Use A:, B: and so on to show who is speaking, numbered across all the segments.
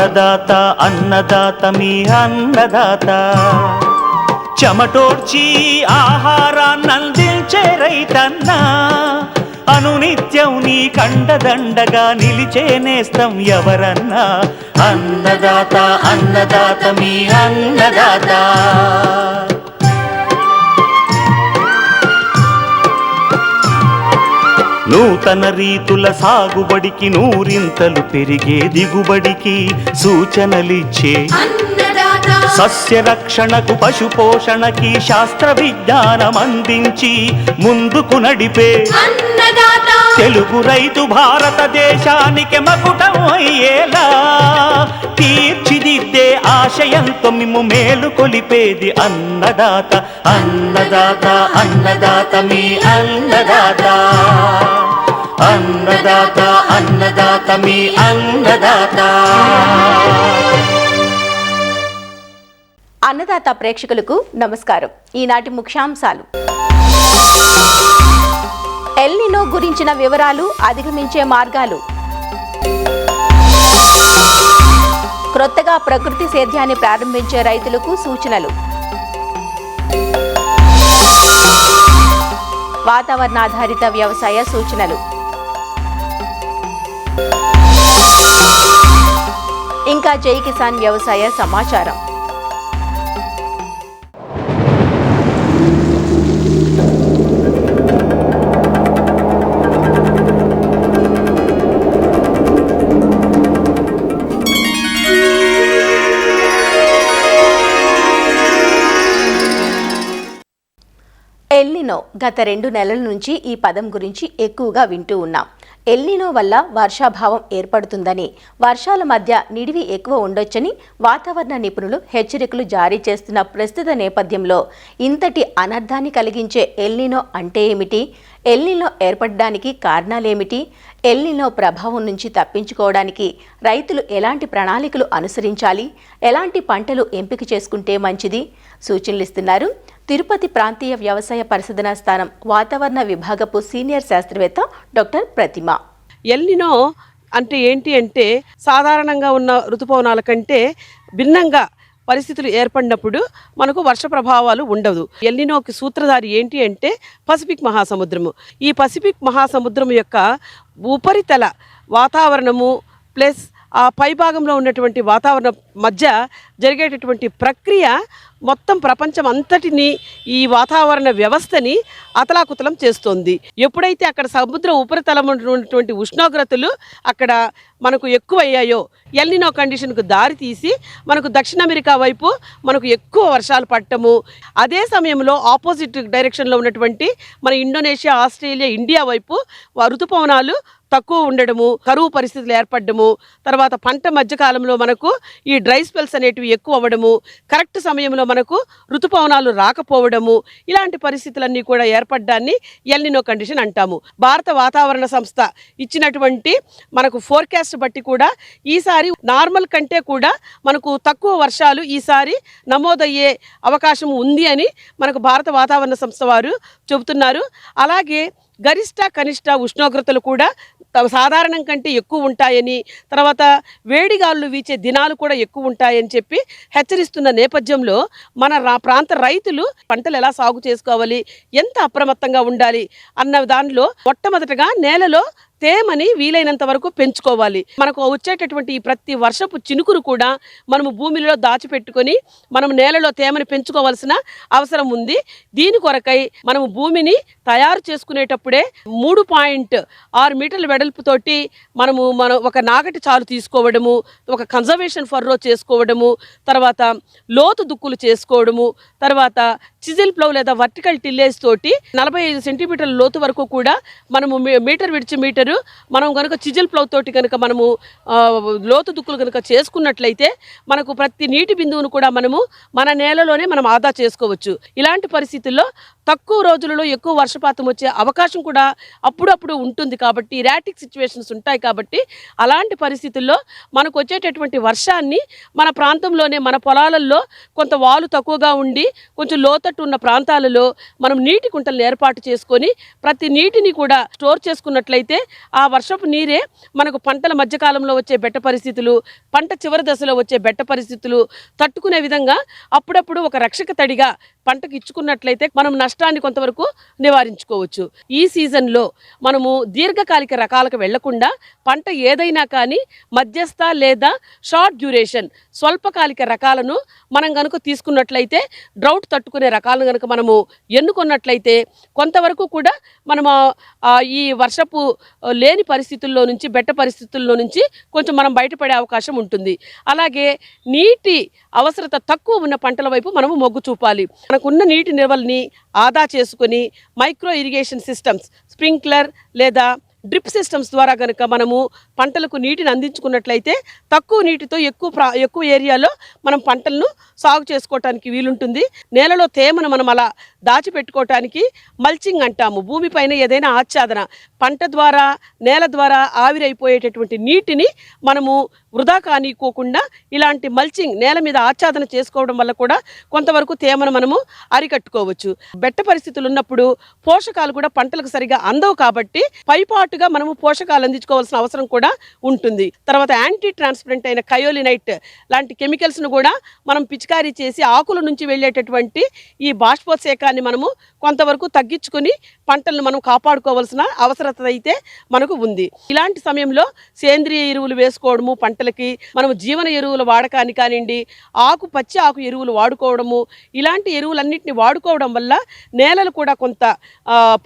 A: అన్నదాత అన్నదాత మీ అన్నదాత చెమటోడ్చి ఆహారాన్నందించే రైతన్న అనునిత్యం నీ కండదండగా నిలిచే నేస్తం ఎవరన్నా అన్నదాత అన్నదాత మీ అన్నదాత నూతన రీతుల సాగుబడికి నూరింతలు పెరిగే దిగుబడికి సూచనలిచ్చే సస్య రక్షణకు పశు పోషణకి శాస్త్ర విజ్ఞానం అందించి ముందుకు నడిపే తెలుగు రైతు భారతదేశానికి మకుటం అయ్యేలా తీర్చిదిద్దే ఆశయంతో మిమ్ము మేలు కొలిపేది అన్నదాత అన్నదాత అన్నదాత మీ అన్నదాత అన్నదాత అన్నదాత మీ అన్నదాత.
B: అన్నదాత ప్రేక్షకులకు నమస్కారం. ఈనాటి ముఖ్యాంశాలు: ఎల్ నినో గురించిన వివరాలు, అధిగమించే మార్గాలు, క్రొత్తగా ప్రకృతి సేద్యాన్ని ప్రారంభించే రైతులకు సూచనలు, వాతావరణాధారిత వ్యవసాయ సూచనలు, ఇంకా జై కిసాన్ వ్యవసాయ సమాచారం. ఎల్ నినో గత 2 నెలల నుంచి ఈ పదం గురించి ఎక్కువగా వింటూ ఉన్నాం. ఎల్ నినో వల్ల వర్షాభావం ఏర్పడుతుందని, వర్షాల మధ్య నిడివి ఎక్కువ ఉండొచ్చని వాతావరణ నిపుణులు హెచ్చరికలు జారీ చేస్తున్న ప్రస్తుత నేపథ్యంలో ఇంతటి అనర్థాన్ని కలిగించే ఎల్ నినో అంటే ఏమిటి? ఎల్ నినో ఏర్పడడానికి కారణాలేమిటి? ఎల్ నినో ప్రభావం నుంచి తప్పించుకోవడానికి రైతులు ఎలాంటి ప్రణాళికలు అనుసరించాలి? ఎలాంటి పంటలు ఎంపిక చేసుకుంటే మంచిది? సూచనలు ఇస్తున్నారు తిరుపతి ప్రాంతీయ వ్యవసాయ పరిశోధనా స్థానం వాతావరణ విభాగపు సీనియర్ శాస్త్రవేత్త డాక్టర్ ప్రతిమ.
C: ఎల్ నినో అంటే ఏంటి అంటే, సాధారణంగా ఉన్న ఋతుపవనాల కంటే భిన్నంగా పరిస్థితులు ఏర్పడినప్పుడు మనకు వర్ష ప్రభావాలు ఉండవు. ఎల్ నినోకి సూత్రధారి ఏంటి అంటే పసిఫిక్ మహాసముద్రము. ఈ పసిఫిక్ మహాసముద్రం యొక్క ఉపరితల వాతావరణము ప్లస్ ఆ పైభాగంలో ఉన్నటువంటి వాతావరణం మధ్య జరిగేటటువంటి ప్రక్రియ మొత్తం ప్రపంచం అంతటిని, ఈ వాతావరణ వ్యవస్థని అతలాకుతలం చేస్తోంది. ఎప్పుడైతే అక్కడ సముద్ర ఉపరితలం ఉన్నటువంటి ఉష్ణోగ్రతలు అక్కడ మనకు ఎక్కువ అయ్యాయో, ఎల్ నినో కండిషన్కు దారి తీసి మనకు దక్షిణ అమెరికా వైపు మనకు ఎక్కువ వర్షాలు పడటము, అదే సమయంలో ఆపోజిట్ డైరెక్షన్లో ఉన్నటువంటి మన ఇండోనేషియా, ఆస్ట్రేలియా, ఇండియా వైపు ఋతుపవనాలు తక్కువ ఉండడము, కరువు పరిస్థితులు ఏర్పడము, తర్వాత పంట మధ్యకాలంలో మనకు ఈ డ్రై స్పెల్స్ అనేటివి ఎక్కువ అవ్వడము, కరెక్ట్ సమయంలో మనకు ఋతుపవనాలు రాకపోవడము, ఇలాంటి పరిస్థితులన్నీ కూడా ఏర్పడ్డాన్ని ఎల్ నినో కండిషన్ అంటాము. భారత వాతావరణ సంస్థ ఇచ్చినటువంటి మనకు ఫోర్కాస్ట్ బట్టి కూడా ఈసారి నార్మల్ కంటే కూడా మనకు తక్కువ వర్షాలు ఈసారి నమోదయ్యే అవకాశం ఉంది అని మనకు భారత వాతావరణ సంస్థ వారు చెబుతున్నారు. అలాగే గరిష్ట కనిష్ట ఉష్ణోగ్రతలు కూడా సాధారణం కంటే ఎక్కువ ఉంటాయని, తర్వాత వేడిగాళ్ళు వీచే దినాలు కూడా ఎక్కువ ఉంటాయని చెప్పి హెచ్చరిస్తున్న నేపథ్యంలో మన ప్రాంత రైతులు పంటలు ఎలా సాగు చేసుకోవాలి, ఎంత అప్రమత్తంగా ఉండాలి అన్న దానిలో మొట్టమొదటగా నేలలో తేమని వీలైనంత వరకు పెంచుకోవాలి. మనకు వచ్చేటటువంటి ఈ ప్రతి వర్షపు చినుకురు కూడా మనము భూమిలో దాచిపెట్టుకొని మనం నేలలో తేమని పెంచుకోవాల్సిన అవసరం ఉంది. దీని కొరకై మనము భూమిని తయారు చేసుకునేటప్పుడే 3.6 మీటర్ల వెడల్పుతోటి మనం ఒక నాగటి చాలు తీసుకోవడము, ఒక కన్జర్వేషన్ ఫర్రో చేసుకోవడము, తర్వాత లోతు దుక్కులు చేసుకోవడము, తర్వాత చిజిల్ ప్లవ్ లేదా వర్టికల్ టిల్లేజ్ తోటి 45 సెంటీమీటర్ల లోతు వరకు కూడా మనము మీటర్ విడిచి మీటరు మనం కనుక చిజిల్ ప్లవ్ తోటి కనుక మనము లోతు దుక్కులు కనుక చేసుకున్నట్లయితే మనకు ప్రతి నీటి బిందువును కూడా మనము మన నేలలోనే మనం ఆదా చేసుకోవచ్చు. ఇలాంటి పరిస్థితుల్లో తక్కువ రోజులలో ఎక్కువ వర్షపాతం వచ్చే అవకాశం కూడా అప్పుడప్పుడు ఉంటుంది. కాబట్టి ర్యాటిక్ సిచ్యువేషన్స్ ఉంటాయి. కాబట్టి అలాంటి పరిస్థితుల్లో మనకు వచ్చేటటువంటి వర్షాన్ని మన ప్రాంతంలోనే మన పొలాలలో కొంత వాలు తక్కువగా ఉండి కొంచెం లోతట్టు ఉన్న ప్రాంతాలలో మనం నీటి కుంటలను ఏర్పాటు చేసుకొని ప్రతి నీటిని కూడా స్టోర్ చేసుకున్నట్లయితే ఆ వర్షపు నీరే మనకు పంటల మధ్యకాలంలో వచ్చే బెట్ట పరిస్థితులు, పంట చివరి దశలో వచ్చే బెట్ట పరిస్థితులు తట్టుకునే విధంగా అప్పుడప్పుడు ఒక రక్షక తడిగా పంటకు ఇచ్చుకున్నట్లయితే మనం నష్టాన్ని కొంతవరకు నివారించుకోవచ్చు. ఈ సీజన్లో మనము దీర్ఘకాలిక రకాలకు వెళ్లకుండా పంట ఏదైనా కానీ మధ్యస్థ లేదా షార్ట్ డ్యూరేషన్ స్వల్పకాలిక రకాలను మనం కనుక తీసుకున్నట్లయితే డ్రౌట్ తట్టుకునే రకాలను కనుక మనము ఎన్నుకున్నట్లయితే కొంతవరకు కూడా మనము ఈ వర్షపు లేని పరిస్థితుల్లో నుంచి బెట్ట పరిస్థితుల్లో నుంచి కొంచెం మనం బయటపడే అవకాశం ఉంటుంది. అలాగే నీటి అవసరత తక్కువ ఉన్న పంటల వైపు మనము మొగ్గు చూపాలి. మనకున్న నీటి నిల్వల్ని ఆదా చేసుకొని మైక్రో ఇరిగేషన్ సిస్టమ్స్, స్ప్రింక్లర్ లేదా డ్రిప్ సిస్టమ్స్ ద్వారా కనుక మనము పంటలకు నీటిని అందించుకున్నట్లయితే తక్కువ నీటితో ఎక్కువ ఏరియాలో మనం పంటలను సాగు చేసుకోవటానికి వీలుంటుంది. నేలలో తేమను మనం అలా దాచిపెట్టుకోవటానికి మల్చింగ్ అంటాము. భూమిపైన ఏదైనా ఆచ్ఛాదన, పంట ద్వారా నేల ద్వారా ఆవిరైపోయేటటువంటి నీటిని మనము వృధా కానికోకుండా ఇలాంటి మల్చింగ్ నేల మీద ఆచ్ఛాదన చేసుకోవడం వల్ల కూడా కొంతవరకు తేమను మనము అరికట్టుకోవచ్చు. బెట్ట పరిస్థితులు ఉన్నప్పుడు పోషకాలు కూడా పంటలకు సరిగా అందవు. కాబట్టి పైపాటుగా మనము పోషకాలు అందించుకోవాల్సిన అవసరం కూడా ఉంటుంది. తర్వాత యాంటీ ట్రాన్స్పరెంట్ అయిన కయోలినైట్ లాంటి కెమికల్స్ను కూడా మనం పిచికారీ చేసి ఆకుల నుంచి వెళ్ళేటటువంటి ఈ బాష్పోత్సేకాన్ని మనము కొంతవరకు తగ్గించుకొని పంటలను మనం కాపాడుకోవాల్సిన అవసరత అయితే మనకు ఉంది. ఇలాంటి సమయంలో సేంద్రియ ఎరువులు వేసుకోవడము, పంటలకి మనము జీవన ఎరువుల వాడకాన్ని కానివ్వండి, పచ్చి ఆకు ఎరువులు వాడుకోవడము, ఇలాంటి ఎరువులన్నింటినీ వాడుకోవడం వల్ల నేలలు కూడా కొంత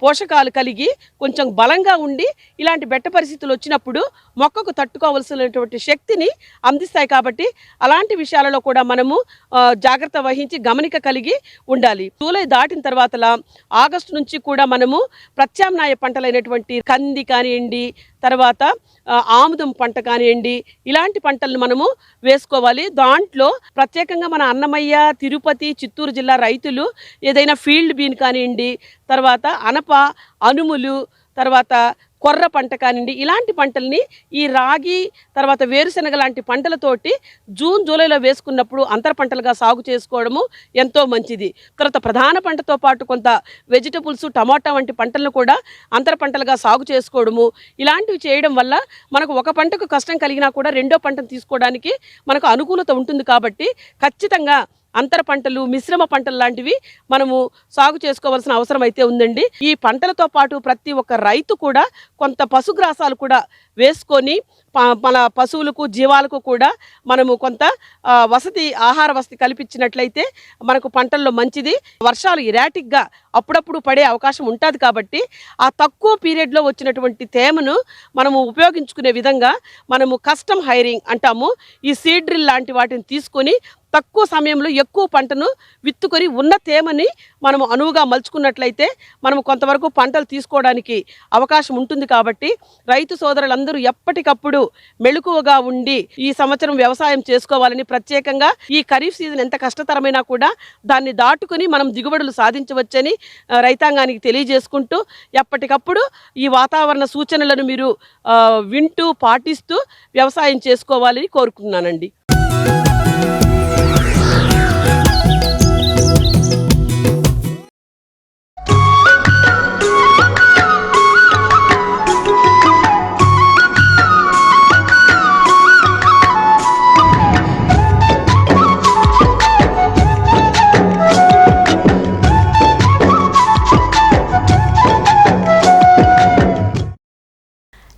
C: పోషకాలు కలిగి కొంచెం బలంగా ఉండి ఇలాంటి బెట్ట పరిస్థితులు వచ్చినప్పుడు మొక్కకు తట్టుకోవాల్సినటువంటి శక్తిని అందిస్తాయి. కాబట్టి అలాంటి విషయాలలో కూడా మనము జాగ్రత్త వహించి గమనిక కలిగి ఉండాలి. జూలై దాటిన తర్వాత ఆగస్టు నుంచి కూడా మనము ప్రత్యామ్నాయ పంటలైనటువంటి కంది కానివ్వండి, తర్వాత ఆముదం పంట కానివ్వండి, ఇలాంటి పంటలను మనము వేసుకోవాలి. దాంట్లో ప్రత్యేకంగా మన అన్నమయ్య, తిరుపతి, చిత్తూరు జిల్లా రైతులు ఏదైనా ఫీల్డ్ బీన్ కానివ్వండి, తర్వాత అనప, అనుములు, తర్వాత కొర్ర పంట కానివ్వండి, ఇలాంటి పంటల్ని ఈ రాగి తర్వాత వేరుశెనగ లాంటి పంటలతోటి జూన్ జూలైలో వేసుకున్నప్పుడు అంతర పంటలుగా సాగు చేసుకోవడము ఎంతో మంచిది. తర్వాత ప్రధాన పంటతో పాటు కొంత వెజిటబుల్స్, టమాటా వంటి పంటలను కూడా అంతర పంటలుగా సాగు చేసుకోవడము, ఇలాంటివి చేయడం వల్ల మనకు ఒక పంటకు కష్టం కలిగినా కూడా రెండో పంటను తీసుకోవడానికి మనకు అనుకూలత ఉంటుంది. కాబట్టి ఖచ్చితంగా అంతర పంటలు, మిశ్రమ పంటలు లాంటివి మనము సాగు చేసుకోవాల్సిన అవసరం అయితే ఉందండి. ఈ పంటలతో పాటు ప్రతి ఒక్క రైతు కూడా కొంత పశుగ్రాసాలు కూడా వేసుకొని మన పశువులకు, జీవాలకు కూడా మనము కొంత ఆహార వసతి కల్పించినట్లయితే మనకు పంటల్లో మంచిది. వర్షాలు ఇరాటిక్గా అప్పుడప్పుడు పడే అవకాశం ఉంటుంది. కాబట్టి ఆ తక్కువ పీరియడ్లో వచ్చినటువంటి తేమను మనము ఉపయోగించుకునే విధంగా మనము కస్టమ్ హైరింగ్ అంటాము. ఈ సీడ్ డ్రిల్ లాంటి వాటిని తీసుకొని తక్కువ సమయంలో ఎక్కువ పంటను విత్తుకొని ఉన్న తేమని మనము అనువుగా మలుచుకున్నట్లయితే మనము కొంతవరకు పంటలు తీసుకోవడానికి అవకాశం ఉంటుంది. కాబట్టి రైతు సోదరులందరూ ఎప్పటికప్పుడు మెళుకువగా ఉండి ఈ సంవత్సరం వ్యవసాయం చేసుకోవాలని, ప్రత్యేకంగా ఈ ఖరీఫ్ సీజన్ ఎంత కష్టతరమైనా కూడా దాన్ని దాటుకుని మనం దిగుబడులు సాధించవచ్చని రైతాంగానికి తెలియజేసుకుంటూ ఎప్పటికప్పుడు ఈ వాతావరణ సూచనలను మీరు వింటూ పాటిస్తూ వ్యవసాయం చేసుకోవాలని కోరుకుంటున్నానండి.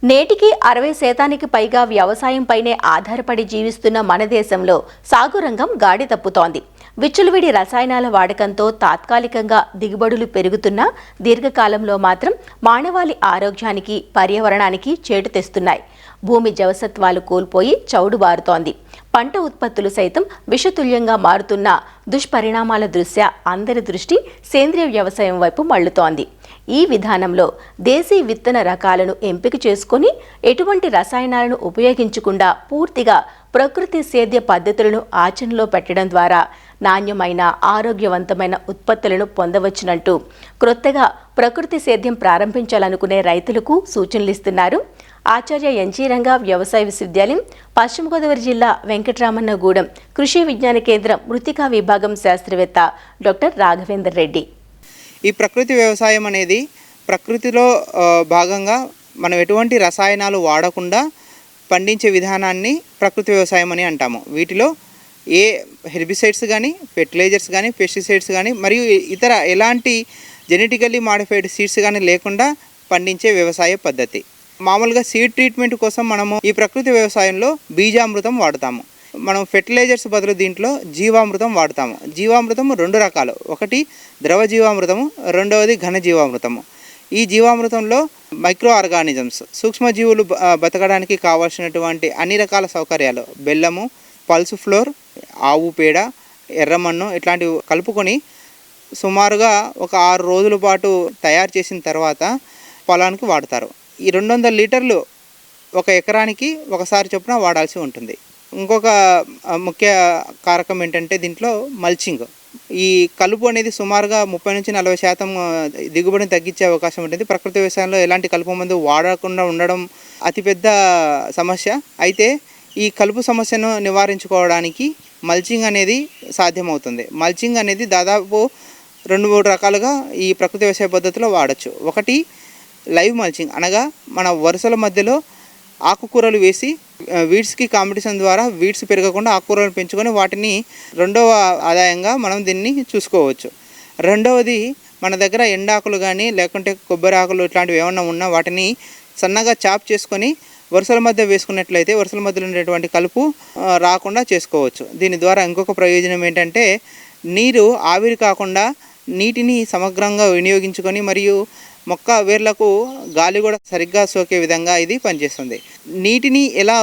B: నేటికి 60% పైగా వ్యవసాయంపైనే ఆధారపడి జీవిస్తున్న మన దేశంలో సాగు రంగం గాడి తప్పుతోంది. విచ్చలవిడి రసాయనాల వాడకంతో తాత్కాలికంగా దిగుబడులు పెరుగుతున్నా దీర్ఘకాలంలో మాత్రం మానవాళి ఆరోగ్యానికి, పర్యావరణానికి చేటు తెస్తున్నాయి. భూమి జవసత్వాలు కోల్పోయి చౌడుబారుతోంది. పంట ఉత్పత్తులు సైతం విషతుల్యంగా మారుతున్న దుష్పరిణామాల దృష్ట్యా అందరి దృష్టి సేంద్రియ వ్యవసాయం వైపు మళ్లుతోంది. ఈ విధానంలో దేశీ విత్తన రకాలను ఎంపిక చేసుకొని ఎటువంటి రసాయనాలను ఉపయోగించకుండా పూర్తిగా ప్రకృతి సేద్య పద్ధతులను ఆచరణలో పెట్టడం ద్వారా నాణ్యమైన ఆరోగ్యవంతమైన ఉత్పత్తులను పొందవచ్చునంటూ క్రొత్తగా ప్రకృతి సేద్యం ప్రారంభించాలనుకునే రైతులకు సూచనలిస్తున్నారు ఆచార్య ఎన్జీ రంగా వ్యవసాయ విశ్వవిద్యాలయం, పశ్చిమ గోదావరి జిల్లా వెంకటరామన్నగూడెం కృషి విజ్ఞాన కేంద్రం మృతికా విభాగం శాస్త్రవేత్త డాక్టర్ రాఘవేందర్ రెడ్డి.
D: ఈ ప్రకృతి వ్యవసాయం అనేది ప్రకృతిలో భాగంగా మనం ఎటువంటి రసాయనాలు వాడకుండా పండించే విధానాన్ని ప్రకృతి వ్యవసాయం అని అంటాము. వీటిలో ఏ హెర్బిసైడ్స్ కానీ, ఫెర్టిలైజర్స్ కానీ, పెస్టిసైడ్స్ కానీ మరియు ఇతర ఎలాంటి జెనెటికల్లీ మాడిఫైడ్ సీడ్స్ కానీ లేకుండా పండించే వ్యవసాయ పద్ధతి. మామూలుగా సీడ్ ట్రీట్మెంట్ కోసం మనము ఈ ప్రకృతి వ్యవసాయంలో బీజామృతం వాడుతాము. మనం ఫెర్టిలైజర్స్ బదులు దీంట్లో జీవామృతం వాడతాము. జీవామృతం 2 రకాలు, ఒకటి ద్రవ జీవామృతము, రెండవది ఘన జీవామృతము. ఈ జీవామృతంలో మైక్రో ఆర్గానిజమ్స్, సూక్ష్మజీవులు బతకడానికి కావాల్సినటువంటి అన్ని రకాల సౌకర్యాలు, బెల్లము, పల్స్ ఫ్లోర్, ఆవు పేడ, ఎర్రమన్ను ఇట్లాంటివి కలుపుకొని సుమారుగా ఒక 6 రోజుల పాటు తయారు చేసిన తర్వాత పొలానికి వాడతారు. ఈ 200 లీటర్లు ఒక ఎకరానికి ఒకసారి చొప్పున వాడాల్సి ఉంటుంది. ఇంకొక ముఖ్య కారకం ఏంటంటే దీంట్లో మల్చింగ్. ఈ కలుపు అనేది సుమారుగా 30 నుంచి 40% దిగుబడిని తగ్గించే అవకాశం ఉంటుంది. ప్రకృతి వ్యవసాయంలో ఎలాంటి కలుపు మందు వాడకుండా ఉండడం అతిపెద్ద సమస్య. అయితే ఈ కలుపు సమస్యను నివారించుకోవడానికి మల్చింగ్ అనేది సాధ్యమవుతుంది. మల్చింగ్ అనేది దాదాపు 2-3 రకాలుగా ఈ ప్రకృతి వ్యవసాయ పద్ధతిలో వాడచ్చు. ఒకటి లైవ్ మల్చింగ్, అనగా మన వరుసల మధ్యలో ఆకుకూరలు వేసి వీడ్స్కి కాంపిటీషన్ ద్వారా వీడ్స్ పెరగకుండా ఆకుకూరలు పెంచుకొని వాటిని రెండవ ఆదాయంగా మనం దీన్ని చూసుకోవచ్చు. రెండవది, మన దగ్గర ఎండాకులు కానీ లేకుంటే కొబ్బరి ఆకులు ఇట్లాంటివి ఏమన్నా ఉన్నా వాటిని సన్నగా చాప్ చేసుకొని వరుసల మధ్య వేసుకున్నట్లయితే వరుసల మధ్యలో ఉండేటువంటి కలుపు రాకుండా చేసుకోవచ్చు. దీని ద్వారా ఇంకొక ప్రయోజనం ఏంటంటే నీరు ఆవిరి కాకుండా నీటిని సమగ్రంగా వినియోగించుకొని మరియు మొక్క వేర్లకు గాలి కూడా సరిగ్గా సోకే విధంగా ఇది పనిచేస్తుంది. నీటిని ఎలా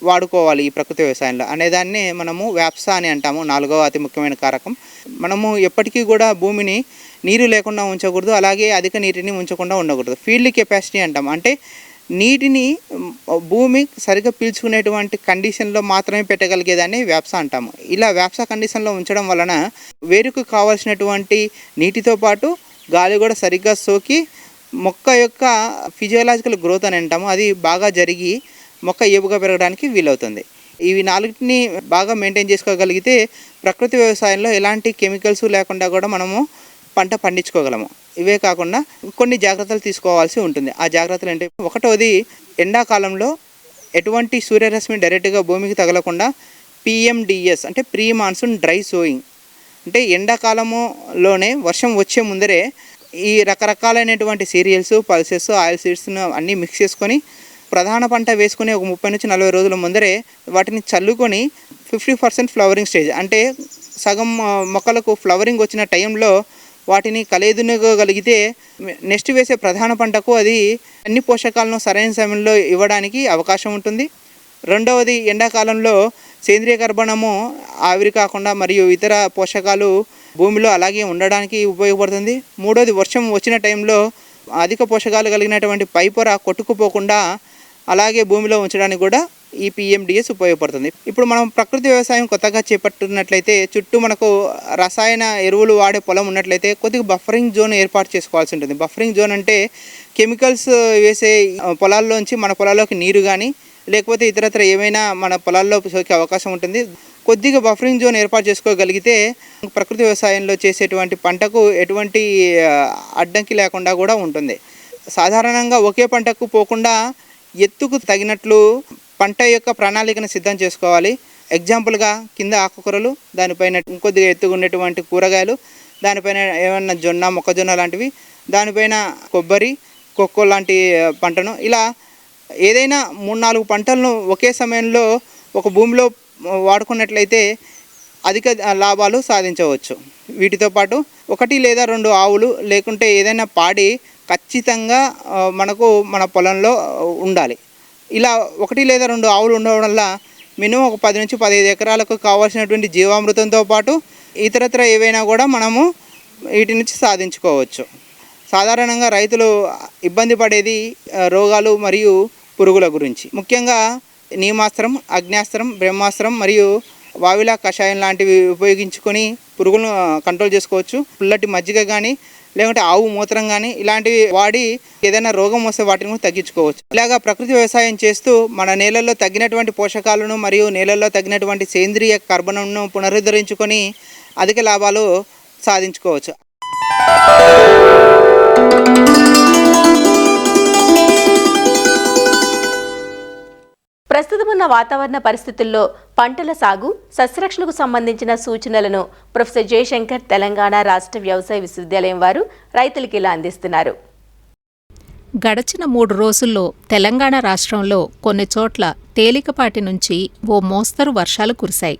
D: వాడుకోవాలి ఈ ప్రకృతి వ్యవసాయంలో అనేదాన్ని మనము వ్యాప్సా అని అంటాము. 4వ అతి ముఖ్యమైన కారకం. మనము ఎప్పటికీ కూడా భూమిని నీరు లేకుండా ఉంచకూడదు, అలాగే అధిక నీటిని ఉంచకుండా ఉండకూడదు. ఫీల్డ్ కెపాసిటీ అంటాం. అంటే నీటిని భూమి సరిగ్గా పీల్చుకునేటువంటి కండిషన్లో మాత్రమే పెట్టగలిగేదాన్ని వ్యాప్సా అంటాము. ఇలా వ్యాప్సా కండిషన్లో ఉంచడం వలన వేరుకు కావాల్సినటువంటి నీటితో పాటు గాలి కూడా సరిగ్గా సోకి మొక్క యొక్క ఫిజియోలాజికల్ గ్రోత్ అని అంటాము, అది బాగా జరిగి మొక్క ఏపుగా పెరగడానికి వీలవుతుంది. ఇవి 4టిని బాగా మెయింటైన్ చేసుకోగలిగితే ప్రకృతి వ్యవసాయంలో ఎలాంటి కెమికల్స్ లేకుండా కూడా మనము పంట పండించుకోగలము. ఇవే కాకుండా కొన్ని జాగ్రత్తలు తీసుకోవాల్సి ఉంటుంది. ఆ జాగ్రత్తలు అంటే, ఒకటోది ఎండాకాలంలో ఎటువంటి సూర్యరశ్మి డైరెక్ట్గా భూమికి తగలకుండా PMDS అంటే ప్రీ మాన్సూన్ డ్రై సోయింగ్, అంటే ఎండాకాలంలోనే వర్షం వచ్చే ముందరే ఈ రకరకాలైనటువంటి సీరియల్స్, పల్సెస్, ఆయిల్ సీడ్స్ను అన్నీ మిక్స్ చేసుకొని ప్రధాన పంట వేసుకుని ఒక 30 నుంచి 40 రోజుల ముందరే వాటిని చల్లుకొని 50% ఫ్లవరింగ్ స్టేజ్, అంటే సగం మొక్కలకు ఫ్లవరింగ్ వచ్చిన టైంలో వాటిని కలేదునగలిగితే నెక్స్ట్ వేసే ప్రధాన పంటకు అది అన్ని పోషకాలను సరైన సమయంలో ఇవ్వడానికి అవకాశం ఉంటుంది. రెండవది, ఎండాకాలంలో సేంద్రియ కర్బనము ఆవిరి కాకుండా మరియు ఇతర పోషకాలు భూమిలో అలాగే ఉండడానికి ఉపయోగపడుతుంది. మూడవది, వర్షం వచ్చిన టైంలో అధిక పోషకాలు కలిగినటువంటి పైపొర కొట్టుకుపోకుండా అలాగే భూమిలో ఉంచడానికి కూడా ఈ PMDS ఉపయోగపడుతుంది. ఇప్పుడు మనం ప్రకృతి వ్యవసాయం కొత్తగా చేపట్టినట్లయితే చుట్టూ మనకు రసాయన ఎరువులు వాడే పొలం ఉన్నట్లయితే కొద్దిగా బఫరింగ్ జోన్ ఏర్పాటు చేసుకోవాల్సి ఉంటుంది. బఫరింగ్ జోన్ అంటే కెమికల్స్ వేసే పొలాల్లోంచి మన పొలాల్లోకి నీరు కానీ లేకపోతే ఇతరత్ర ఏమైనా మన పొలాల్లో సోకే అవకాశం ఉంటుంది. కొద్దిగా బఫరింగ్ జోన్ ఏర్పాటు చేసుకోగలిగితే ప్రకృతి వ్యవసాయంలో చేసేటువంటి పంటకు ఎటువంటి అడ్డంకి లేకుండా కూడా ఉంటుంది. సాధారణంగా ఒకే పంటకు పోకుండా ఎత్తుకు తగినట్లు పంట యొక్క ప్రణాళికను సిద్ధం చేసుకోవాలి. ఎగ్జాంపుల్గా కింద ఆకుకూరలు, దానిపైన ఇంకొద్దిగా ఎత్తుగా ఉండేటువంటి కూరగాయలు, దానిపైన ఏమన్నా జొన్న, మొక్కజొన్న లాంటివి, దానిపైన కొబ్బరి, కొక్కో లాంటి పంటను, ఇలా ఏదైనా 3-4 పంటలను ఒకే సమయంలో ఒక భూమిలో వాడుకున్నట్లయితే అధిక లాభాలు సాధించవచ్చు. వీటితో పాటు 1 లేదా 2 ఆవులు లేకుంటే ఏదైనా పాడి ఖచ్చితంగా మనకు మన పొలంలో ఉండాలి. ఇలా 1 లేదా 2 ఆవులు ఉండడం వల్ల మినిమం ఒక 10 నుంచి 15 ఎకరాలకు కావాల్సినటువంటి జీవామృతంతో పాటు ఇతరత్ర ఏవైనా కూడా మనము వీటి నుంచి సాధించుకోవచ్చు. సాధారణంగా రైతులు ఇబ్బంది పడేది రోగాలు మరియు పురుగుల గురించి. ముఖ్యంగా నీమాస్త్రం, అగ్నాస్త్రం, బ్రహ్మాస్త్రం మరియు వావిలా కషాయం లాంటివి ఉపయోగించుకొని పురుగులను కంట్రోల్ చేసుకోవచ్చు. పుల్లటి మజ్జిగ కానీ లేకుంటే ఆవు మూత్రం కానీ ఇలాంటివి వాడి ఏదైనా రోగం వస్తే వాటిని కూడా తగ్గించుకోవచ్చు. ఇలాగా ప్రకృతి వ్యవసాయం చేస్తూ మన నేలల్లో తగ్గినటువంటి పోషకాలను మరియు నేలల్లో తగ్గినటువంటి సేంద్రియ కర్బనంను పునరుద్ధరించుకొని అధిక లాభాలు సాధించుకోవచ్చు.
B: ప్రస్తుతం ఉన్న వాతావరణ పరిస్థితుల్లో పంటల సాగు, సస్యరక్షణకు సంబంధించిన సూచనలను ప్రొఫెసర్ జయశంకర్ తెలంగాణ రాష్ట్ర వ్యవసాయ విశ్వవిద్యాలయం వారు రైతులకు ఇలా అందిస్తున్నారు.
E: గడచిన 3 రోజుల్లో తెలంగాణ రాష్ట్రంలో కొన్ని చోట్ల తేలికపాటి నుంచి ఓ మోస్తరు వర్షాలు కురిశాయి.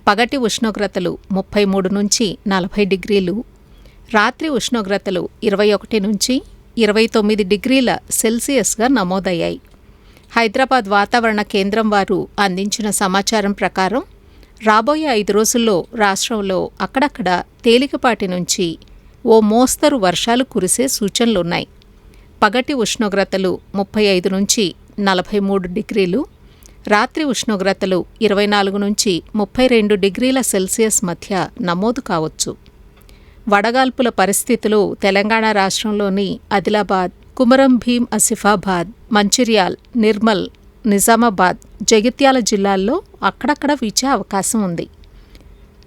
E: పగటి ఉష్ణోగ్రతలు 33 నుంచి 40 డిగ్రీలు, రాత్రి ఉష్ణోగ్రతలు 21 నుంచి 29 డిగ్రీల సెల్సియస్గా నమోదయ్యాయి. హైదరాబాద్ వాతావరణ కేంద్రం వారు అందించిన సమాచారం ప్రకారం రాబోయే 5 రోజుల్లో రాష్ట్రంలో అక్కడక్కడ తేలికపాటి నుంచి ఓ మోస్తరు వర్షాలు కురిసే సూచనలున్నాయి. పగటి ఉష్ణోగ్రతలు 35 నుంచి 43 డిగ్రీలు, రాత్రి ఉష్ణోగ్రతలు 24 నుంచి 32 డిగ్రీల సెల్సియస్ మధ్య నమోదు కావచ్చు. వడగాల్పుల పరిస్థితులు తెలంగాణ రాష్ట్రంలోని ఆదిలాబాద్, కుమరం భీం ఆసిఫాబాద్, మంచిర్యాల్, నిర్మల్, నిజామాబాద్, జగిత్యాల జిల్లాల్లో అక్కడక్కడ వీచే అవకాశం ఉంది.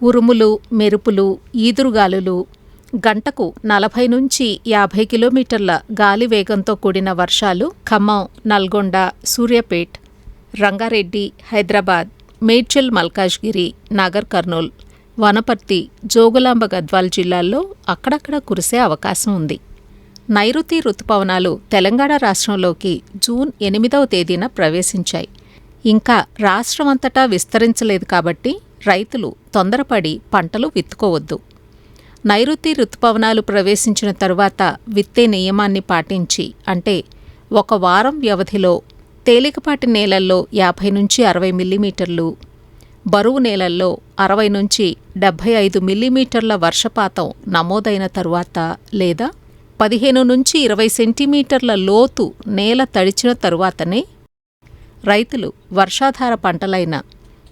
E: ఉరుములు, మెరుపులు, ఈదురుగాలులు, గంటకు 40 నుంచి 50 కిలోమీటర్ల గాలి వేగంతో కూడిన వర్షాలు ఖమ్మం, నల్గొండ, సూర్యాపేట్, రంగారెడ్డి, హైదరాబాద్, మేడ్చల్, మల్కాజ్గిరి, నాగర్ కర్నూల్, వనపర్తి, జోగులాంబ గద్వాల్ జిల్లాల్లో అక్కడక్కడ కురిసే అవకాశం ఉంది. నైరుతి రుతుపవనాలు తెలంగాణ రాష్ట్రంలోకి జూన్ 8వ తేదీన ప్రవేశించాయి. ఇంకా రాష్ట్రమంతటా విస్తరించలేదు కాబట్టి రైతులు తొందరపడి పంటలు విత్తుకోవద్దు. నైరుతి రుతుపవనాలు ప్రవేశించిన తరువాత విత్తే నియమాన్ని పాటించి, అంటే 1 వారం వ్యవధిలో తేలికపాటి నేలల్లో 50 నుంచి 60 మిల్లీమీటర్లు, బరువు నేలల్లో 60 నుంచి 75 మిల్లీమీటర్ల వర్షపాతం నమోదైన తరువాత లేదా 15 నుంచి 20 సెంటీమీటర్ల లోతు నేల తడిచిన తరువాతనే రైతులు వర్షాధార పంటలైన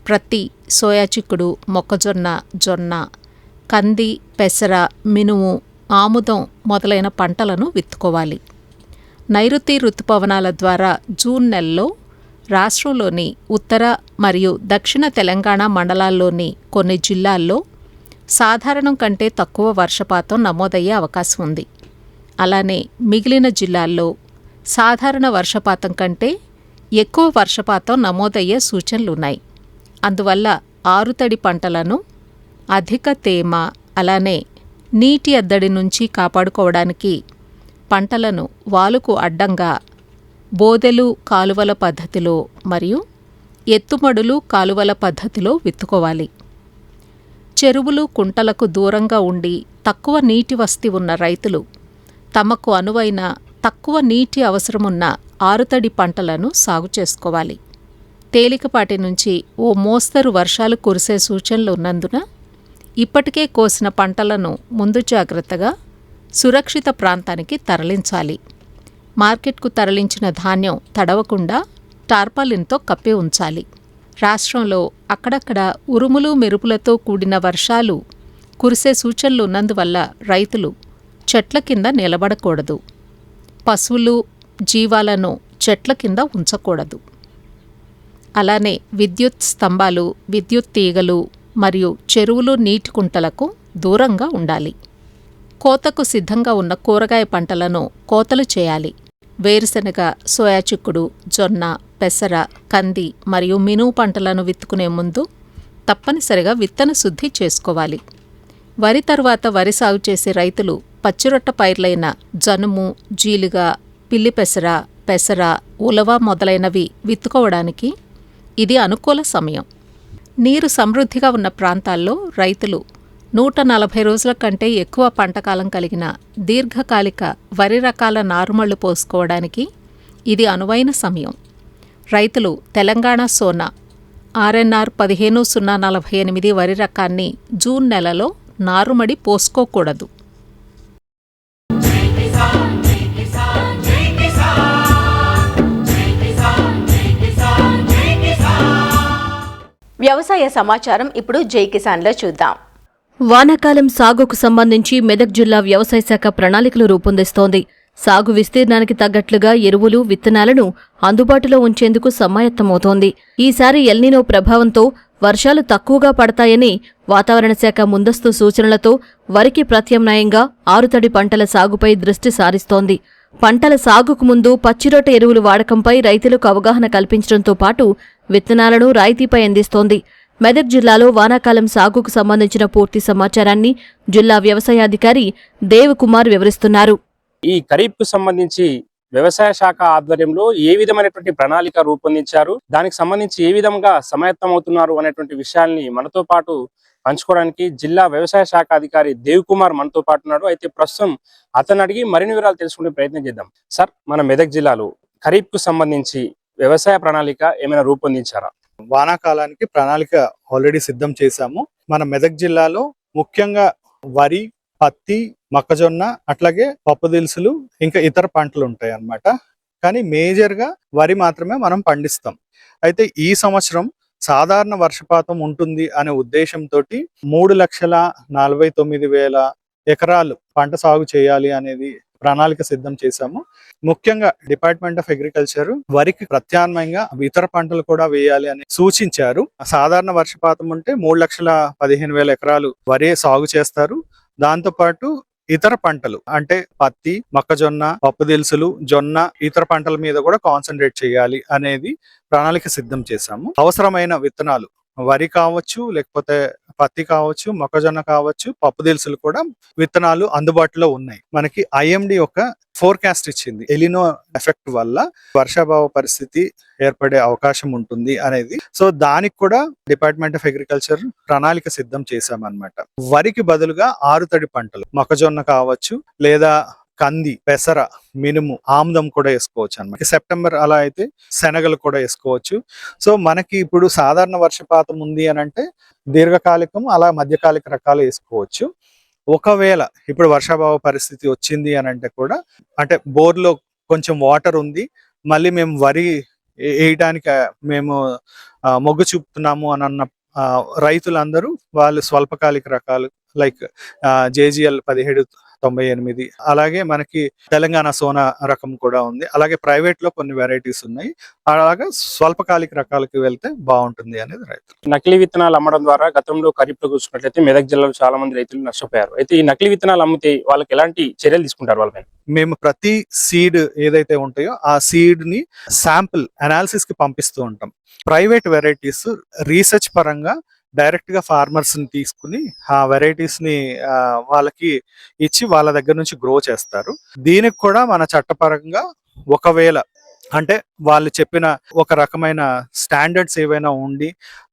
E: ప్రత్తి, సోయా చిక్కుడు, మొక్కజొన్న, జొన్న, కంది, పెసర, మినుము, ఆముదం మొదలైన పంటలను విత్తుకోవాలి. నైరుతి రుతుపవనాల ద్వారా జూన్ నెలలో రాష్ట్రంలోని ఉత్తర మరియు దక్షిణ తెలంగాణ మండలాల్లోని కొన్ని జిల్లాల్లో సాధారణం కంటే తక్కువ వర్షపాతం నమోదయ్యే అవకాశం ఉంది. అలానే మిగిలిన జిల్లాల్లో సాధారణ వర్షపాతం కంటే ఎక్కువ వర్షపాతం నమోదయ్యే సూచనలున్నాయి. అందువల్ల ఆరుతడి పంటలను అధిక తేమ, అలానే నీటి ఎద్దడి నుంచి కాపాడుకోవడానికి పంటలను వాలుకు అడ్డంగా బోదెలు కాలువల పద్ధతిలో మరియు ఎత్తుమడులు కాలువల పద్ధతిలో విత్తుకోవాలి. చెరువులు, కుంటలకు దూరంగా ఉండి తక్కువ నీటి వసతి ఉన్న రైతులు తమకు అనువైన తక్కువ నీటి అవసరమున్న ఆరుతడి పంటలను సాగు చేసుకోవాలి. తేలికపాటి నుంచి ఓ మోస్తరు వర్షాలు కురిసే సూచనలు ఉన్నందున ఇప్పటికే కోసిన పంటలను ముందు జాగ్రత్తగా సురక్షిత ప్రాంతానికి తరలించాలి. మార్కెట్కు తరలించిన ధాన్యం తడవకుండా టార్పాలిన్తో కప్పి ఉంచాలి. రాష్ట్రంలో అక్కడక్కడ ఉరుములు, మెరుపులతో కూడిన వర్షాలు కురిసే సూచనలు ఉన్నందువల్ల రైతులు చెట్ల కింద నిలబడకూడదు. పశువులు, జీవాలను చెట్ల కింద ఉంచకూడదు. అలానే విద్యుత్ స్తంభాలు, విద్యుత్ తీగలు మరియు చెరువులు, నీటి కుంటలకు దూరంగా ఉండాలి. కోతకు సిద్ధంగా ఉన్న కూరగాయ పంటలను కోతలు చేయాలి. వేరుశనగ, సోయా చిక్కుడు, జొన్న, పెసర, కంది మరియు మినుము పంటలను విత్తుకునే ముందు తప్పనిసరిగా విత్తన శుద్ధి చేసుకోవాలి. వరి తరువాత వరి సాగు చేసే రైతులు పచ్చిరొట్ట పైర్లైన జనుము, జీలుగ, పిల్లి పెసర, పెసర, ఉలవ మొదలైనవి విత్తుకోవడానికి ఇది అనుకూల సమయం. నీరు సమృద్ధిగా ఉన్న ప్రాంతాల్లో రైతులు 140 రోజుల కంటే ఎక్కువ పంటకాలం కలిగిన దీర్ఘకాలిక వరి రకాల నారుమళ్లు పోసుకోవడానికి ఇది అనువైన సమయం. రైతులు తెలంగాణ సోనా, ఆర్ఎన్ఆర్ 15-048 వరి రకాన్ని జూన్ నెలలో నారుమడి పోసుకోకూడదు.
B: వ్యవసాయ సమాచారం ఇప్పుడు జై కిసాన్లో చూద్దాం.
F: వానాకాలం సాగుకు సంబంధించి మెదక్ జిల్లా వ్యవసాయ శాఖ ప్రణాళికలు రూపొందిస్తోంది. సాగు విస్తీర్ణానికి తగ్గట్లుగా ఎరువులు, విత్తనాలను అందుబాటులో ఉంచేందుకు సమాయత్తమవుతోంది. ఈసారి ఎల్నినో ప్రభావంతో వర్షాలు తక్కువగా పడతాయని వాతావరణ శాఖ ముందస్తు సూచనలతో వరికి ప్రత్యామ్నాయంగా ఆరుతడి పంటల సాగుపై దృష్టి సారిస్తోంది. పంటల సాగుకు ముందు పచ్చిరొట్ట ఎరువులు వాడకంపై రైతులకు అవగాహన కల్పించడంతో పాటు విత్తనాలను రాయితీపై అందిస్తోంది. మెదక్ జిల్లాలో వానాకాలం సాగుకు సంబంధించిన పూర్తి సమాచారాన్ని జిల్లా వ్యవసాయాధికారి దేవ్ కుమార్ వివరిస్తున్నారు.
G: ఈ ఖరీఫ్కు సంబంధించి వ్యవసాయ శాఖ ఆధ్వర్యంలో ఏ విధమైనటువంటి ప్రణాళిక రూపొందించారు, దానికి సంబంధించి ఏ విధంగా సమాయత్తమవుతున్నారు అనేటువంటి విషయాల్ని మనతో పాటు పంచుకోవడానికి జిల్లా వ్యవసాయ శాఖ అధికారి దేవ్ కుమార్ మనతో పాటు ఉన్నాడు. అయితే ప్రస్తుతం అతను అడిగి మరిన్ని వివరాలు తెలుసుకునే ప్రయత్నం చేద్దాం. సార్, మన మెదక్ జిల్లాలో ఖరీఫ్కు సంబంధించి వ్యవసాయ ప్రణాళిక ఏమైనా రూపొందించారా?
H: వానాకాలానికి ప్రణాళిక ఆల్రెడీ సిద్ధం చేశాము. మన మెదక్ జిల్లాలో ముఖ్యంగా వరి, పత్తి, మొక్కజొన్న, అట్లాగే పప్పు దినుసులు, ఇంకా ఇతర పంటలు ఉంటాయి అన్నమాట. కానీ మేజర్ గా వరి మాత్రమే మనం పండిస్తాం. అయితే ఈ సంవత్సరం సాధారణ వర్షపాతం ఉంటుంది అనే ఉద్దేశంతో 3,49,000 ఎకరాలు పంట సాగు చేయాలి అనేది ప్రణాళిక సిద్ధం చేశాము. ముఖ్యంగా డిపార్ట్మెంట్ ఆఫ్ అగ్రికల్చర్ వరికి ప్రత్యామ్నాయంగా ఇతర పంటలు కూడా వేయాలి అని సూచించారు. సాధారణ వర్షపాతం ఉంటే 3,15,000 ఎకరాలు వరి సాగు చేస్తారు. దాంతో పాటు ఇతర పంటలు అంటే పత్తి, మొక్కజొన్న, పప్పు దినుసులు, జొన్న, ఇతర పంటల మీద కూడా కాన్సన్ట్రేట్ చేయాలి అనేది ప్రణాళిక సిద్ధం చేశాము. అవసరమైన విత్తనాలు వరి కావచ్చు, లేకపోతే పత్తి కావచ్చు, మొక్కజొన్న కావచ్చు, పప్పు దినుసులు కూడా విత్తనాలు అందుబాటులో ఉన్నాయి. మనకి ఐఎండి ఒక ఫోర్కాస్ట్ ఇచ్చింది. ఎలినో ఎఫెక్ట్ వల్ల వర్షాభావ పరిస్థితి ఏర్పడే అవకాశం ఉంటుంది అనేది. సో దానికి కూడా డిపార్ట్మెంట్ ఆఫ్ అగ్రికల్చర్ ప్రణాళిక సిద్ధం చేశామన్నమాట. వరికి బదులుగా ఆరుతడి పంటలు మొక్కజొన్న కావచ్చు, లేదా కంది, పెసర, మినుము, ఆముదం కూడా వేసుకోవచ్చు అన్నమాట. సెప్టెంబర్ అలా అయితే శనగలు కూడా వేసుకోవచ్చు. సో మనకి ఇప్పుడు సాధారణ వర్షపాతం ఉంది అని అంటే దీర్ఘకాలికం, అలా మధ్యకాలిక రకాలు వేసుకోవచ్చు. ఒకవేళ ఇప్పుడు వర్షాభావ పరిస్థితి వచ్చింది అని అంటే కూడా, అంటే బోర్లో కొంచెం వాటర్ ఉంది, మళ్ళీ మేము వరి వేయడానికి మేము మొగ్గు చూపుతున్నాము అని అన్న రైతులందరూ వాళ్ళు స్వల్పకాలిక రకాలు లైక్ JGL 1798, అలాగే మనకి తెలంగాణ సోనా రకం కూడా ఉంది, అలాగే ప్రైవేట్ లో కొన్ని వెరైటీస్ ఉన్నాయి. అలాగే స్వల్పకాలిక రకాలకి వెళ్తే బాగుంటుంది అనేది రైతు.
G: నకిలీ విత్తనాలు అమ్మడం ద్వారా గతంలో ఖరీఫ్ లో చూసుకున్నట్లయితే మెదక్ జిల్లాలో చాలా మంది రైతులు నష్టపోయారు. అయితే ఈ నకిలీ విత్తనాలు అమ్మితే వాళ్ళకి ఎలాంటి చర్యలు తీసుకుంటారు వాళ్ళపైన?
H: మేము ప్రతి సీడ్ ఏదైతే ఉంటాయో ఆ సీడ్ ని శాంపుల్ అనాలిసిస్ కి పంపిస్తూ ఉంటాం. ప్రైవేట్ వెరైటీస్ రీసెర్చ్ పరంగా డైరెక్ట్ గా ఫార్మర్స్ ని తీసుకుని ఆ వెరైటీస్ ని వాళ్ళకి ఇచ్చి వాళ్ళ దగ్గర నుంచి గ్రో చేస్తారు. దీనికి కూడా మన చట్టపరంగా ఒకవేళ అంటే వాళ్ళు చెప్పిన ఒక రకమైన స్టాండర్డ్స్ ఏవైనా ఉండి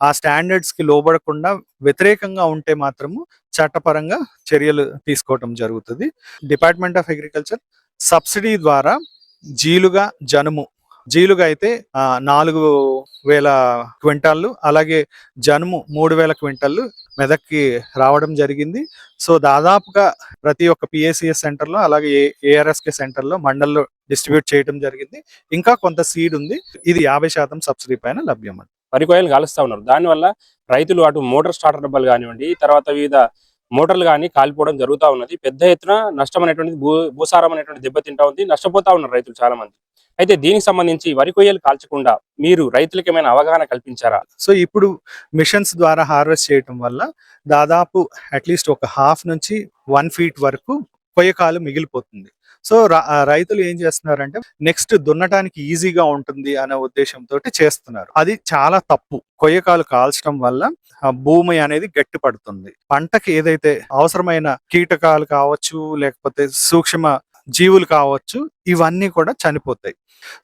H: ఆ స్టాండర్డ్స్ కి లోబడకుండా వ్యతిరేకంగా ఉంటే మాత్రము చట్టపరంగా చర్యలు తీసుకోవటం జరుగుతుంది. డిపార్ట్మెంట్ ఆఫ్ అగ్రికల్చర్ సబ్సిడీ ద్వారా జీలుగా, జనుము, జీలుగా అయితే 4,000 క్వింటాళ్ళు, అలాగే జనుము 3,000 క్వింటాళ్ళు మెదక్కి రావడం జరిగింది. సో దాదాపుగా ప్రతి ఒక్క PACS సెంటర్లో, అలాగే ARSK సెంటర్లో, మండల్లో డిస్ట్రిబ్యూట్ చేయడం జరిగింది. ఇంకా కొంత సీడ్ ఉంది, ఇది 50% సబ్సిడీ పైన లభ్యం.
G: వరి కోయలు కాలుస్తా ఉన్నారు. దానివల్ల రైతులు అటు మోటార్ స్టార్టర్ డబ్బాలు కానివ్వండి, తర్వాత వివిధ మోటార్లు కానీ కాలిపోవడం జరుగుతూ ఉన్నది. పెద్ద ఎత్తున నష్టం అనేటువంటిది, భూసారం అనేటువంటి దెబ్బతింటా ఉంది. నష్టపోతా ఉన్నారు రైతులు చాలా మంది. అయితే దీనికి సంబంధించి వరి కొయ్యలు కాల్చకుండా మీరు రైతులకు ఏమైనా అవగాహన కల్పించారా?
H: సో ఇప్పుడు మిషన్స్ ద్వారా హార్వెస్ట్ చేయటం వల్ల దాదాపు అట్లీస్ట్ ఒక 1/2 నుంచి 1 ఫీట్ వరకు కొయ్యకాలు మిగిలిపోతుంది. సో రైతులు ఏం చేస్తున్నారంటే నెక్స్ట్ దున్నటానికి ఈజీగా ఉంటుంది అనే ఉద్దేశంతో చేస్తున్నారు. అది చాలా తప్పు. కొయ్యకాలు కాల్చడం వల్ల భూమి అనేది గట్టి పడుతుంది. పంటకి ఏదైతే అవసరమైన కీటకాలు కావచ్చు, లేకపోతే సూక్ష్మ జీవులు కావచ్చు, ఇవన్నీ కూడా చనిపోతాయి.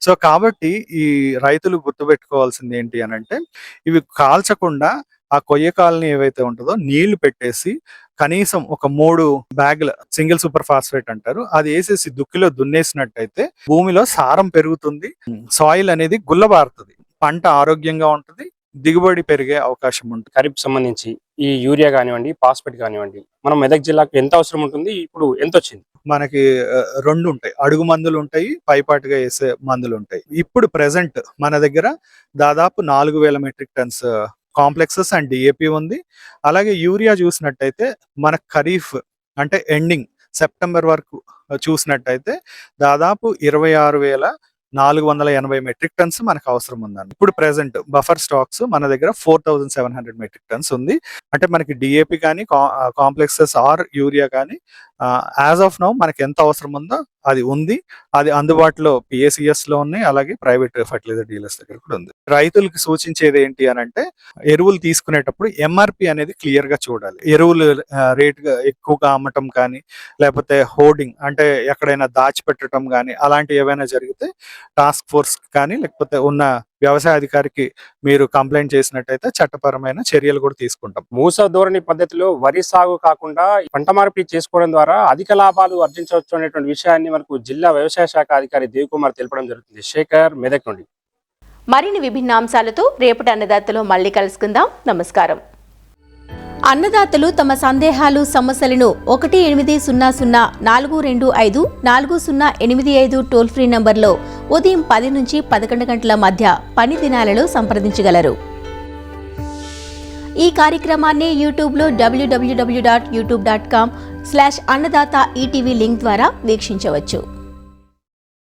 H: సో కాబట్టి ఈ రైతులు గుర్తుపెట్టుకోవాల్సింది ఏంటి అని అంటే, ఇవి కాల్చకుండా ఆ కొయ్యకాలని ఏవైతే ఉంటుందో నీళ్లు పెట్టేసి కనీసం ఒక 3 బ్యాగుల సింగిల్ సూపర్ ఫాస్ఫేట్ అంటారు, అది వేసేసి దుక్కిలో దున్నేసినట్టయితే భూమిలో సారం పెరుగుతుంది, సాయిల్ అనేది గుల్లబారుతుంది, పంట ఆరోగ్యంగా ఉంటుంది, దిగుబడి పెరిగే అవకాశం ఉంటుంది.
G: ఖరీఫ్ సంబంధించి ఈ యూరియా కానివ్వండి, ఫాస్ఫేట్ కానివ్వండి, మనం మెదక్ జిల్లాకు ఎంత అవసరం ఉంటుంది, ఇప్పుడు ఎంత వచ్చింది?
H: మనకి 2 ఉంటాయి, అడుగు మందులు ఉంటాయి, పైపాటుగా వేసే మందులు ఉంటాయి. ఇప్పుడు ప్రెసెంట్ మన దగ్గర దాదాపు 4,000 metric tons complexes and DAP ఉంది. అలాగే యూరియా చూసినట్టయితే మన ఖరీఫ్ అంటే ఎండింగ్ సెప్టెంబర్ వరకు చూసినట్టయితే దాదాపు 26,480 మెట్రిక్ టన్స్ మనకు అవసరం ఉందండి. ఇప్పుడు ప్రెసెంట్ బఫర్ స్టాక్స్ మన దగ్గర 4,700 మెట్రిక్ టన్స్ ఉంది. అంటే మనకి డిఏపి కానీ కాంప్లెక్సెస్ ఆర్ యూరియా కానీ యాజ్ ఆఫ్ నౌ మనకి ఎంత అవసరం ఉందో అది ఉంది. అది అందుబాటులో పిఏసిఎస్ లో ఉన్నాయి, అలాగే ప్రైవేట్ ఫర్టిలైజర్ డీలర్స్ దగ్గర కూడా ఉంది. రైతులకు సూచించేది ఏంటి అని అంటే, ఎరువులు తీసుకునేటప్పుడు ఎంఆర్పి అనేది క్లియర్ గా చూడాలి. ఎరువులు రేట్ ఎక్కువగా అమ్మటం కానీ, లేకపోతే హోర్డింగ్ అంటే ఎక్కడైనా దాచిపెట్టడం కానీ అలాంటివి ఏవైనా జరిగితే టాస్క్ ఫోర్స్ కానీ లేకపోతే ఉన్న వ్యవసాయ అధికారికి మీరు కంప్లైంట్ చేసినట్టయితే చట్టపరమైన చర్యలు కూడా తీసుకుంటాం.
G: మూస ధోరణి పద్ధతిలో వరి సాగు కాకుండా పంట మార్పిడి చేసుకోవడం ద్వారా అధిక లాభాలు ఆర్జించవచ్చు అనేటువంటి విషయాన్ని మనకు జిల్లా వ్యవసాయ శాఖ అధికారి దేవకుమార్ తెలపడం జరుగుతుంది. శేఖర్, మెదక్ నుండి.
B: మరిన్ని విభిన్న అంశాలతో రేపటి అన్నదాతలో మళ్ళీ కలుసుకుందాం. నమస్కారం. అన్నదాతలు తమ సందేహాలు, సమస్యలను 18004254085 టోల్ ఫ్రీ నంబర్లో ఉదయం 10 నుంచి 11 గంటల మధ్య పని దినాలలో సంప్రదించగలరు. ఈ కార్యక్రమాన్ని యూట్యూబ్లో www.youtube.com/అన్నదాత ఈటీవీ లింక్ ద్వారా వీక్షించవచ్చు.